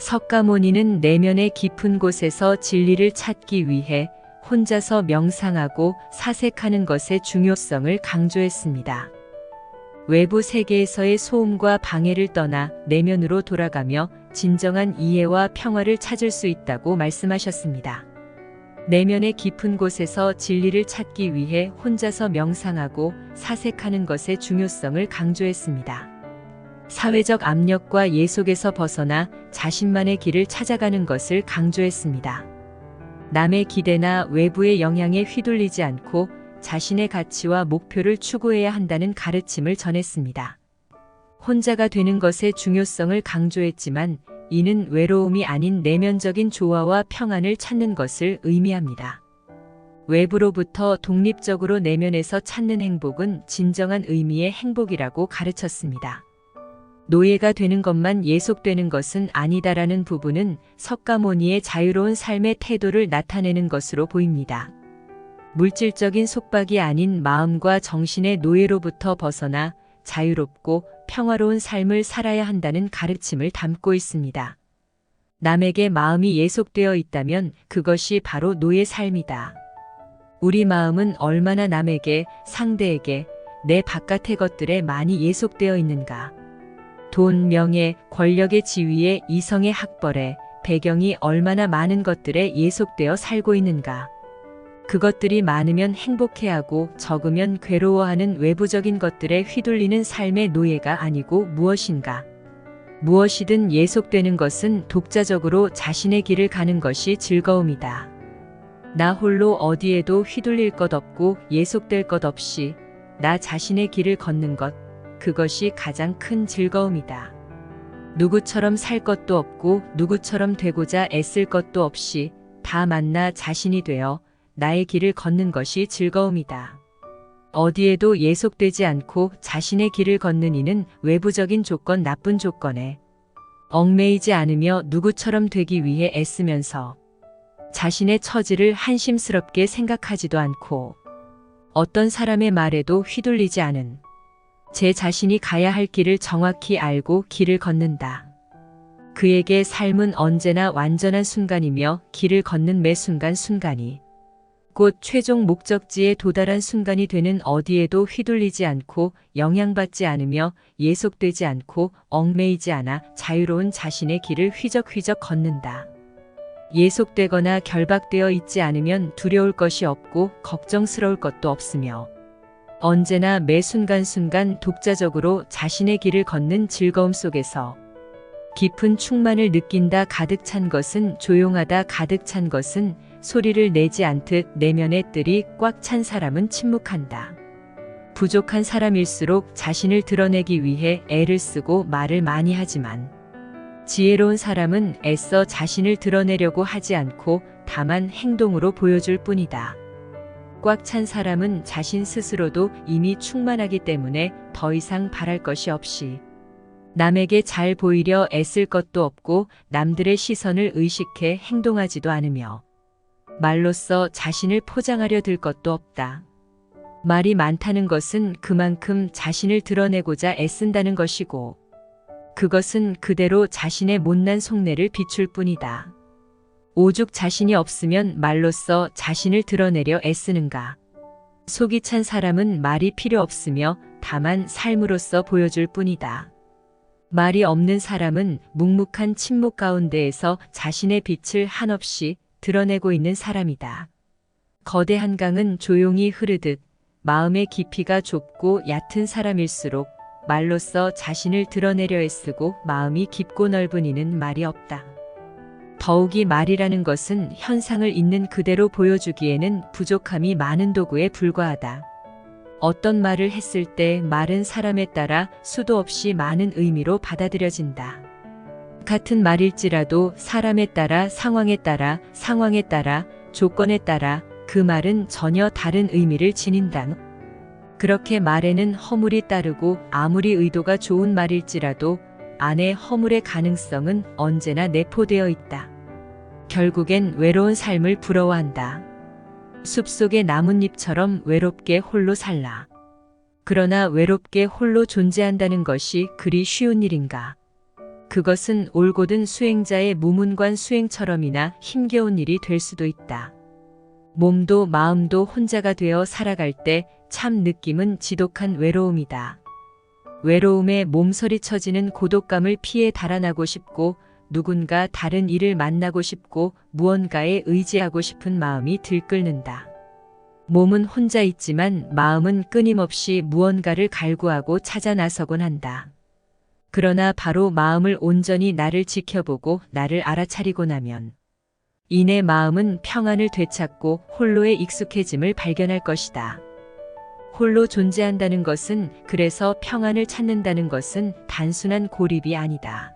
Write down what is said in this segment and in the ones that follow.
석가모니는 내면의 깊은 곳에서 진리를 찾기 위해 혼자서 명상하고 사색하는 것의 중요성을 강조했습니다. 외부 세계에서의 소음과 방해를 떠나 내면으로 돌아가며 진정한 이해와 평화를 찾을 수 있다고 말씀하셨습니다. 내면의 깊은 곳에서 진리를 찾기 위해 혼자서 명상하고 사색하는 것의 중요성을 강조했습니다. 사회적 압력과 예속에서 벗어나 자신만의 길을 찾아가는 것을 강조했습니다. 남의 기대나 외부의 영향에 휘둘리지 않고 자신의 가치와 목표를 추구해야 한다는 가르침을 전했습니다. 혼자가 되는 것의 중요성을 강조했지만 이는 외로움이 아닌 내면적인 조화와 평안을 찾는 것을 의미합니다. 외부로부터 독립적으로 내면에서 찾는 행복은 진정한 의미의 행복이라고 가르쳤습니다. 노예가 되는 것만 예속되는 것은 아니다라는 부분은 석가모니의 자유로운 삶의 태도를 나타내는 것으로 보입니다. 물질적인 속박이 아닌 마음과 정신의 노예로부터 벗어나 자유롭고 평화로운 삶을 살아야 한다는 가르침을 담고 있습니다. 남에게 마음이 예속되어 있다면 그것이 바로 노예 삶이다. 우리 마음은 얼마나 남에게, 상대에게, 내 바깥의 것들에 많이 예속되어 있는가? 돈, 명예, 권력의 지위에, 이성의 학벌에, 배경이 얼마나 많은 것들에 예속되어 살고 있는가? 그것들이 많으면 행복해하고 적으면 괴로워하는 외부적인 것들에 휘둘리는 삶의 노예가 아니고 무엇인가? 무엇이든 예속되는 것은 독자적으로 자신의 길을 가는 것이 즐거움이다. 나 홀로 어디에도 휘둘릴 것 없고 예속될 것 없이 나 자신의 길을 걷는 것, 그것이 가장 큰 즐거움이다. 누구처럼 살 것도 없고 누구처럼 되고자 애쓸 것도 없이 다 만나 자신이 되어 나의 길을 걷는 것이 즐거움이다. 어디에도 예속되지 않고 자신의 길을 걷는 이는 외부적인 조건, 나쁜 조건에 얽매이지 않으며 누구처럼 되기 위해 애쓰면서 자신의 처지를 한심스럽게 생각하지도 않고 어떤 사람의 말에도 휘둘리지 않은 제 자신이 가야 할 길을 정확히 알고 길을 걷는다. 그에게 삶은 언제나 완전한 순간이며 길을 걷는 매 순간순간이 곧 최종 목적지에 도달한 순간이 되는 어디에도 휘둘리지 않고 영향받지 않으며 예속되지 않고 얽매이지 않아 자유로운 자신의 길을 휘적휘적 걷는다. 예속되거나 결박되어 있지 않으면 두려울 것이 없고 걱정스러울 것도 없으며 언제나 매 순간순간 독자적으로 자신의 길을 걷는 즐거움 속에서 깊은 충만을 느낀다. 가득 찬 것은 조용하다. 가득 찬 것은 소리를 내지 않듯 내면의 뜰이 꽉 찬 사람은 침묵한다. 부족한 사람일수록 자신을 드러내기 위해 애를 쓰고 말을 많이 하지만 지혜로운 사람은 애써 자신을 드러내려고 하지 않고 다만 행동으로 보여줄 뿐이다. 꽉 찬 사람은 자신 스스로도 이미 충만하기 때문에 더 이상 바랄 것이 없이 남에게 잘 보이려 애쓸 것도 없고 남들의 시선을 의식해 행동하지도 않으며 말로써 자신을 포장하려 들 것도 없다. 말이 많다는 것은 그만큼 자신을 드러내고자 애쓴다는 것이고 그것은 그대로 자신의 못난 속내를 비출 뿐이다. 오죽 자신이 없으면 말로써 자신을 드러내려 애쓰는가. 속이 찬 사람은 말이 필요 없으며 다만 삶으로써 보여줄 뿐이다. 말이 없는 사람은 묵묵한 침묵 가운데에서 자신의 빛을 한없이 드러내고 있는 사람이다. 거대한 강은 조용히 흐르듯 마음의 깊이가 좁고 얕은 사람일수록 말로써 자신을 드러내려 애쓰고 마음이 깊고 넓은 이는 말이 없다. 더욱이 말이라는 것은 현상을 있는 그대로 보여주기에는 부족함이 많은 도구에 불과하다. 어떤 말을 했을 때 말은 사람에 따라 수도 없이 많은 의미로 받아들여진다. 같은 말일지라도 사람에 따라 상황에 따라 조건에 따라 그 말은 전혀 다른 의미를 지닌다. 그렇게 말에는 허물이 따르고 아무리 의도가 좋은 말일지라도 안에 허물의 가능성은 언제나 내포되어 있다. 결국엔 외로운 삶을 부러워한다. 숲속의 나뭇잎처럼 외롭게 홀로 살라. 그러나 외롭게 홀로 존재한다는 것이 그리 쉬운 일인가? 그것은 올곧은 수행자의 무문관 수행처럼이나 힘겨운 일이 될 수도 있다. 몸도 마음도 혼자가 되어 살아갈 때 참 느낌은 지독한 외로움이다. 외로움에 몸서리 쳐지는 고독감을 피해 달아나고 싶고 누군가 다른 이를 만나고 싶고 무언가에 의지하고 싶은 마음이 들끓는다. 몸은 혼자 있지만 마음은 끊임없이 무언가를 갈구하고 찾아 나서곤 한다. 그러나 바로 마음을 온전히 나를 지켜보고 나를 알아차리고 나면 이내 마음은 평안을 되찾고 홀로의 익숙해짐을 발견할 것이다. 홀로 존재한다는 것은, 그래서 평안을 찾는다는 것은 단순한 고립이 아니다.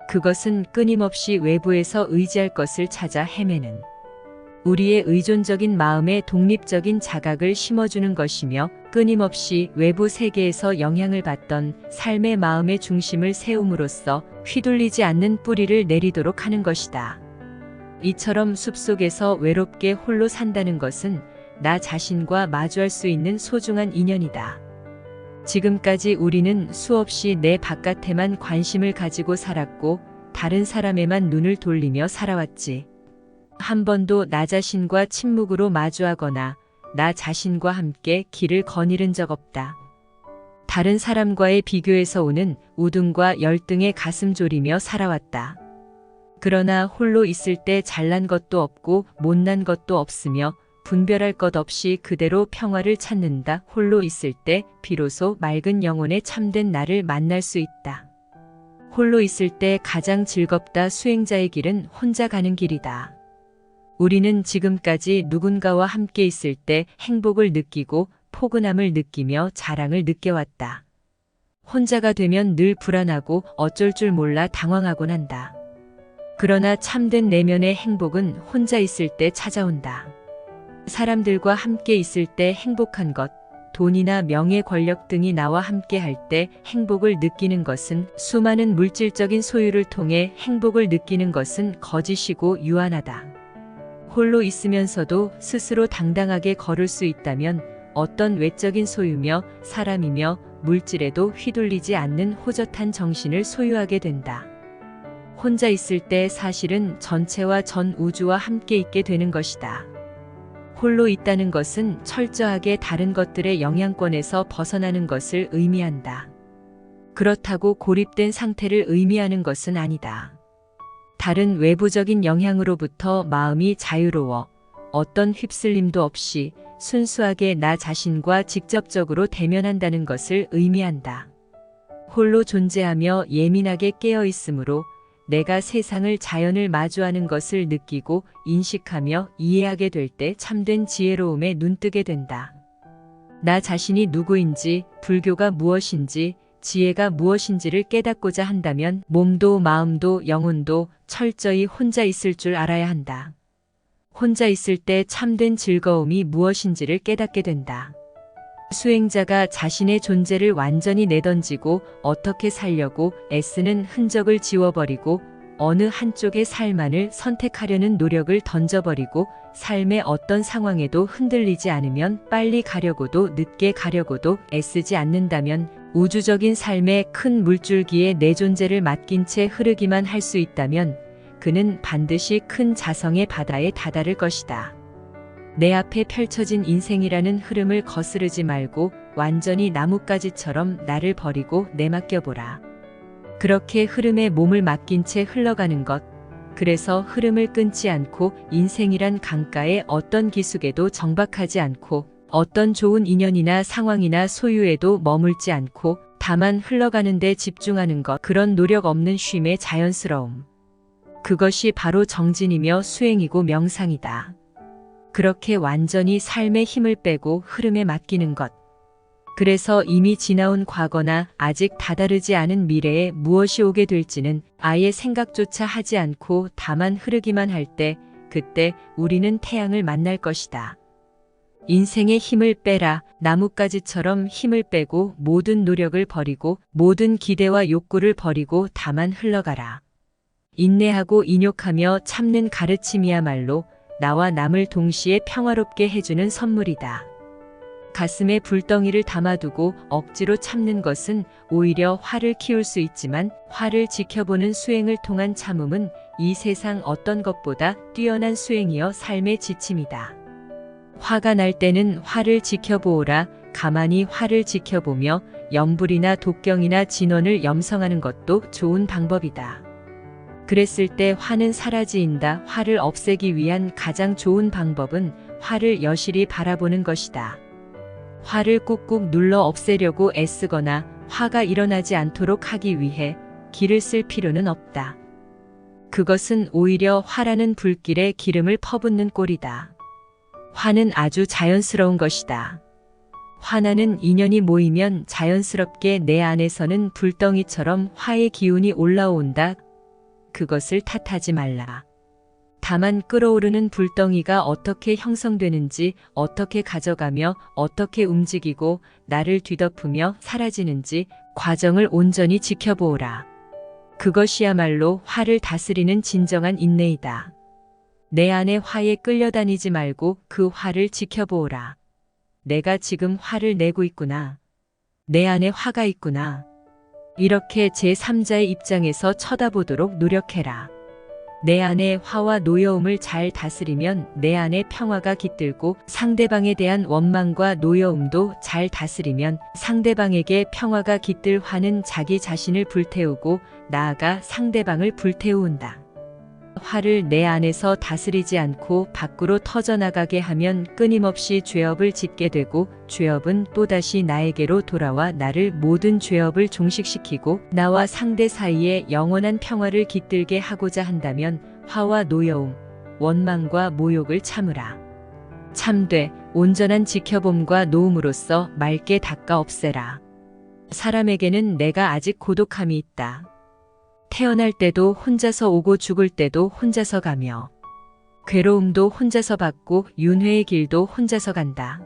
그것은 끊임없이 외부에서 의지할 것을 찾아 헤매는 우리의 의존적인 마음의 독립적인 자각을 심어주는 것이며, 끊임없이 외부 세계에서 영향을 받던 삶의 마음의 중심을 세움으로써 휘둘리지 않는 뿌리를 내리도록 하는 것이다. 이처럼 숲속에서 외롭게 홀로 산다는 것은 나 자신과 마주할 수 있는 소중한 인연이다. 지금까지 우리는 수없이 내 바깥에만 관심을 가지고 살았고 다른 사람에만 눈을 돌리며 살아왔지. 한 번도 나 자신과 침묵으로 마주하거나 나 자신과 함께 길을 거닐은 적 없다. 다른 사람과의 비교에서 오는 우등과 열등에 가슴 졸이며 살아왔다. 그러나 홀로 있을 때 잘난 것도 없고 못난 것도 없으며 분별할 것 없이 그대로 평화를 찾는다. 홀로 있을 때 비로소 맑은 영혼의 참된 나를 만날 수 있다. 홀로 있을 때 가장 즐겁다. 수행자의 길은 혼자 가는 길이다. 우리는 지금까지 누군가와 함께 있을 때 행복을 느끼고 포근함을 느끼며 자랑을 느껴왔다. 혼자가 되면 늘 불안하고 어쩔 줄 몰라 당황하곤 한다. 그러나 참된 내면의 행복은 혼자 있을 때 찾아온다. 사람들과 함께 있을 때 행복한 것, 돈이나 명예, 권력 등이 나와 함께 할 때 행복을 느끼는 것은, 수많은 물질적인 소유를 통해 행복을 느끼는 것은 거짓이고 유한하다. 홀로 있으면서도 스스로 당당하게 걸을 수 있다면 어떤 외적인 소유며 사람이며 물질에도 휘둘리지 않는 호젓한 정신을 소유하게 된다. 혼자 있을 때 사실은 전체와 전 우주와 함께 있게 되는 것이다. 홀로 있다는 것은 철저하게 다른 것들의 영향권에서 벗어나는 것을 의미한다. 그렇다고 고립된 상태를 의미하는 것은 아니다. 다른 외부적인 영향으로부터 마음이 자유로워 어떤 휩쓸림도 없이 순수하게 나 자신과 직접적으로 대면한다는 것을 의미한다. 홀로 존재하며 예민하게 깨어 있으므로 내가 세상을, 자연을 마주하는 것을 느끼고 인식하며 이해하게 될 때 참된 지혜로움에 눈뜨게 된다. 나 자신이 누구인지, 불교가 무엇인지, 지혜가 무엇인지를 깨닫고자 한다면 몸도 마음도 영혼도 철저히 혼자 있을 줄 알아야 한다. 혼자 있을 때 참된 즐거움이 무엇인지를 깨닫게 된다. 수행자가 자신의 존재를 완전히 내던지고 어떻게 살려고 애쓰는 흔적을 지워버리고 어느 한쪽의 삶만을 선택하려는 노력을 던져버리고 삶의 어떤 상황에도 흔들리지 않으면, 빨리 가려고도 늦게 가려고도 애쓰지 않는다면, 우주적인 삶의 큰 물줄기에 내 존재를 맡긴 채 흐르기만 할 수 있다면 그는 반드시 큰 자성의 바다에 다다를 것이다. 내 앞에 펼쳐진 인생이라는 흐름을 거스르지 말고 완전히 나뭇가지처럼 나를 버리고 내맡겨보라. 그렇게 흐름에 몸을 맡긴 채 흘러가는 것, 그래서 흐름을 끊지 않고 인생이란 강가의 어떤 기숙에도 정박하지 않고 어떤 좋은 인연이나 상황이나 소유에도 머물지 않고 다만 흘러가는 데 집중하는 것, 그런 노력 없는 쉼의 자연스러움. 그것이 바로 정진이며 수행이고 명상이다. 그렇게 완전히 삶의 힘을 빼고 흐름에 맡기는 것. 그래서 이미 지나온 과거나 아직 다다르지 않은 미래에 무엇이 오게 될지는 아예 생각조차 하지 않고 다만 흐르기만 할 때, 그때 우리는 태양을 만날 것이다. 인생의 힘을 빼라. 나뭇가지처럼 힘을 빼고 모든 노력을 버리고 모든 기대와 욕구를 버리고 다만 흘러가라. 인내하고 인욕하며 참는 가르침이야말로 나와 남을 동시에 평화롭게 해주는 선물이다. 가슴에 불덩이를 담아두고 억지로 참는 것은 오히려 화를 키울 수 있지만 화를 지켜보는 수행을 통한 참음은 이 세상 어떤 것보다 뛰어난 수행이여 삶의 지침이다. 화가 날 때는 화를 지켜보오라. 가만히 화를 지켜보며 염불이나 독경이나 진원을 염성하는 것도 좋은 방법이다. 그랬을 때 화는 사라진다. 화를 없애기 위한 가장 좋은 방법은 화를 여실히 바라보는 것이다. 화를 꾹꾹 눌러 없애려고 애쓰거나 화가 일어나지 않도록 하기 위해 기를 쓸 필요는 없다. 그것은 오히려 화라는 불길에 기름을 퍼붓는 꼴이다. 화는 아주 자연스러운 것이다. 화나는 인연이 모이면 자연스럽게 내 안에서는 불덩이처럼 화의 기운이 올라온다. 그것을 탓하지 말라. 다만 끓어오르는 불덩이가 어떻게 형성되는지, 어떻게 가져가며 어떻게 움직이고 나를 뒤덮으며 사라지는지 과정을 온전히 지켜보오라. 그것이야말로 화를 다스리는 진정한 인내이다. 내 안의 화에 끌려다니지 말고 그 화를 지켜보오라. 내가 지금 화를 내고 있구나. 내 안에 화가 있구나. 이렇게 제3자의 입장에서 쳐다보도록 노력해라. 내 안의 화와 노여움을 잘 다스리면 내 안에 평화가 깃들고 상대방에 대한 원망과 노여움도 잘 다스리면 상대방에게 평화가 깃들 화는 자기 자신을 불태우고 나아가 상대방을 불태운다. 화를 내 안에서 다스리지 않고 밖으로 터져나가게 하면 끊임없이 죄업을 짓게 되고 죄업은 또다시 나에게로 돌아와 나를 모든 죄업을 종식시키고 나와 상대 사이에 영원한 평화를 깃들게 하고자 한다면 화와 노여움, 원망과 모욕을 참으라. 참되 온전한 지켜봄과 노움으로써 맑게 닦아 없애라. 사람에게는 내가 아직 고독함이 있다. 태어날 때도 혼자서 오고 죽을 때도 혼자서 가며 괴로움도 혼자서 받고 윤회의 길도 혼자서 간다.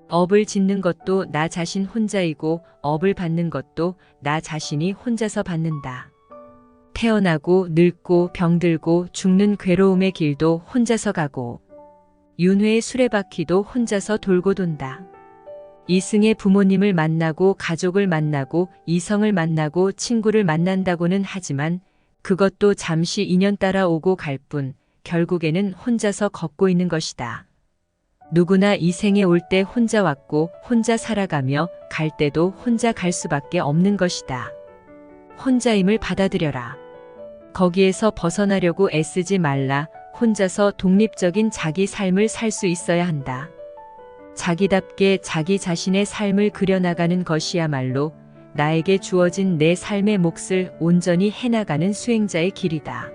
업을 짓는 것도 나 자신 혼자이고 업을 받는 것도 나 자신이 혼자서 받는다. 태어나고 늙고 병들고 죽는 괴로움의 길도 혼자서 가고 윤회의 수레바퀴도 혼자서 돌고 돈다. 이승의 부모님을 만나고 가족을 만나고 이성을 만나고 친구를 만난다고는 하지만 그것도 잠시 인연 따라 오고 갈 뿐 결국에는 혼자서 걷고 있는 것이다. 누구나 이 생에 올 때 혼자 왔고 혼자 살아가며 갈 때도 혼자 갈 수밖에 없는 것이다. 혼자임을 받아들여라. 거기에서 벗어나려고 애쓰지 말라. 혼자서 독립적인 자기 삶을 살 수 있어야 한다. 자기답게 자기 자신의 삶을 그려나가는 것이야말로 나에게 주어진 내 삶의 몫을 온전히 해나가는 수행자의 길이다.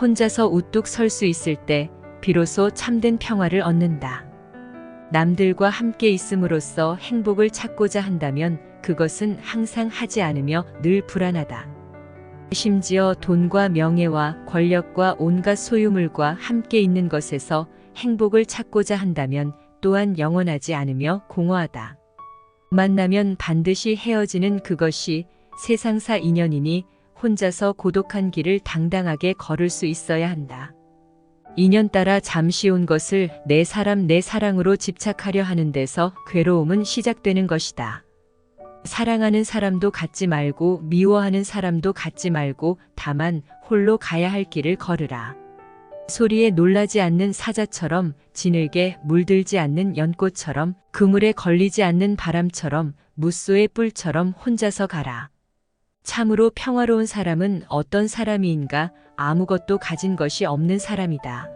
혼자서 우뚝 설 수 있을 때 비로소 참된 평화를 얻는다. 남들과 함께 있음으로써 행복을 찾고자 한다면 그것은 항상 하지 않으며 늘 불안하다. 심지어 돈과 명예와 권력과 온갖 소유물과 함께 있는 것에서 행복을 찾고자 한다면 또한 영원하지 않으며 공허하다. 만나면 반드시 헤어지는 그것이 세상사 인연이니 혼자서 고독한 길을 당당하게 걸을 수 있어야 한다. 인연 따라 잠시 온 것을 내 사람 내 사랑으로 집착하려 하는 데서 괴로움은 시작되는 것이다. 사랑하는 사람도 갖지 말고 미워하는 사람도 갖지 말고 다만 홀로 가야 할 길을 걸으라. 소리에 놀라지 않는 사자처럼 진흙에 물들지 않는 연꽃처럼 그물에 걸리지 않는 바람처럼 무쏘의 뿔처럼 혼자서 가라. 참으로 평화로운 사람은 어떤 사람인가? 아무것도 가진 것이 없는 사람이다.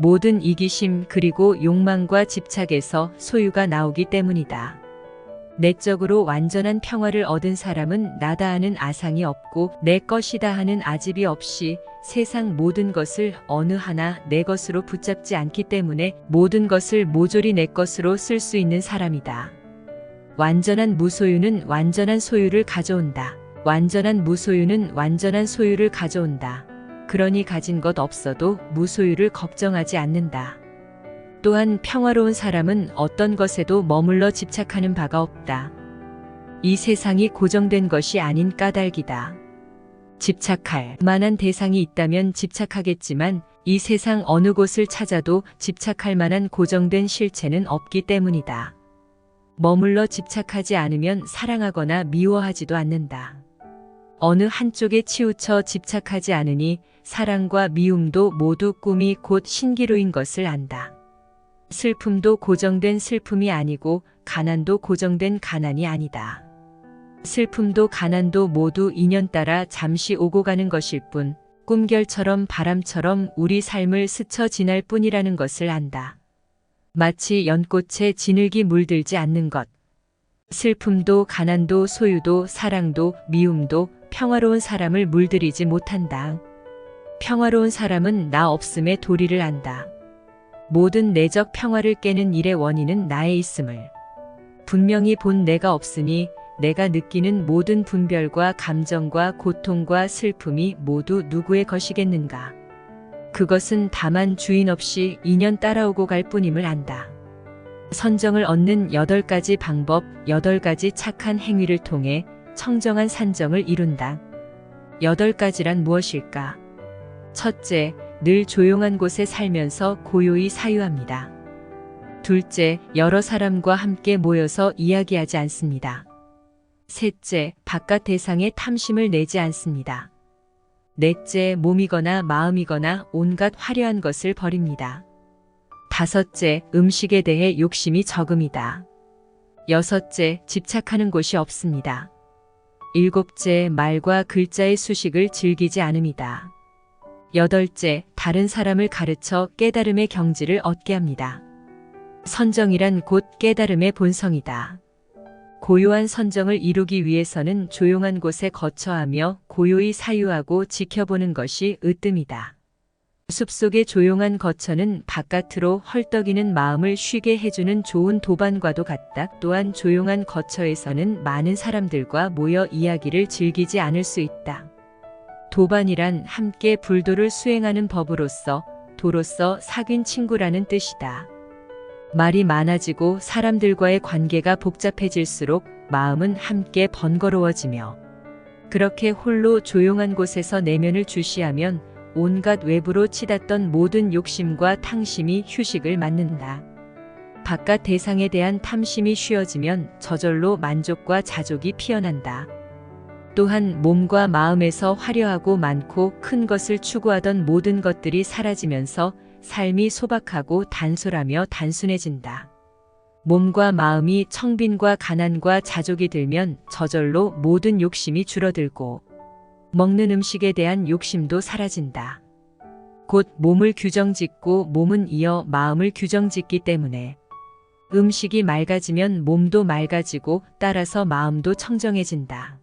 모든 이기심 그리고 욕망과 집착에서 소유가 나오기 때문이다. 내적으로 완전한 평화를 얻은 사람은 나다 하는 아상이 없고 내 것이다 하는 아집이 없이 세상 모든 것을 어느 하나 내 것으로 붙잡지 않기 때문에 모든 것을 모조리 내 것으로 쓸 수 있는 사람이다. 완전한 무소유는 완전한 소유를 가져온다. 완전한 무소유는 완전한 소유를 가져온다. 그러니 가진 것 없어도 무소유를 걱정하지 않는다. 또한 평화로운 사람은 어떤 것에도 머물러 집착하는 바가 없다. 이 세상이 고정된 것이 아닌 까닭이다. 집착할 만한 대상이 있다면 집착하겠지만 이 세상 어느 곳을 찾아도 집착할 만한 고정된 실체는 없기 때문이다. 머물러 집착하지 않으면 사랑하거나 미워하지도 않는다. 어느 한쪽에 치우쳐 집착하지 않으니 사랑과 미움도 모두 꿈이 곧 신기루인 것을 안다. 슬픔도 고정된 슬픔이 아니고 가난도 고정된 가난이 아니다. 슬픔도 가난도 모두 인연 따라 잠시 오고 가는 것일 뿐 꿈결처럼 바람처럼 우리 삶을 스쳐 지날 뿐이라는 것을 안다. 마치 연꽃에 진흙이 물들지 않는 것. 슬픔도 가난도 소유도 사랑도 미움도 평화로운 사람을 물들이지 못한다. 평화로운 사람은 나 없음의 도리를 안다. 모든 내적 평화를 깨는 일의 원인은 나에 있음을. 분명히 본 내가 없으니 내가 느끼는 모든 분별과 감정과 고통과 슬픔이 모두 누구의 것이겠는가. 그것은 다만 주인 없이 인연 따라오고 갈 뿐임을 안다. 선정을 얻는 8가지 방법, 8가지 착한 행위를 통해 청정한 산정을 이룬다. 8가지란 무엇일까? 첫째, 늘 조용한 곳에 살면서 고요히 사유합니다. 둘째, 여러 사람과 함께 모여서 이야기하지 않습니다. 셋째, 바깥 대상에 탐심을 내지 않습니다. 넷째, 몸이거나 마음이거나 온갖 화려한 것을 버립니다. 다섯째, 음식에 대해 욕심이 적음이다. 여섯째, 집착하는 곳이 없습니다. 일곱째, 말과 글자의 수식을 즐기지 않음이다. 여덟째, 다른 사람을 가르쳐 깨달음의 경지를 얻게 합니다. 선정이란 곧 깨달음의 본성이다. 고요한 선정을 이루기 위해서는 조용한 곳에 거처하며 고요히 사유하고 지켜보는 것이 으뜸이다. 숲속의 조용한 거처는 바깥으로 헐떡이는 마음을 쉬게 해주는 좋은 도반과도 같다. 또한 조용한 거처에서는 많은 사람들과 모여 이야기를 즐기지 않을 수 있다. 도반이란 함께 불도를 수행하는 법으로서 도로서 사귄 친구라는 뜻이다. 말이 많아지고 사람들과의 관계가 복잡해질수록 마음은 함께 번거로워지며 그렇게 홀로 조용한 곳에서 내면을 주시하면 온갖 외부로 치닫던 모든 욕심과 탕심이 휴식을 맞는다. 바깥 대상에 대한 탐심이 쉬어지면 저절로 만족과 자족이 피어난다. 또한 몸과 마음에서 화려하고 많고 큰 것을 추구하던 모든 것들이 사라지면서 삶이 소박하고 단솔하며 단순해진다. 몸과 마음이 청빈과 가난과 자족이 들면 저절로 모든 욕심이 줄어들고 먹는 음식에 대한 욕심도 사라진다. 곧 몸을 규정짓고 몸은 이어 마음을 규정짓기 때문에 음식이 맑아지면 몸도 맑아지고 따라서 마음도 청정해진다.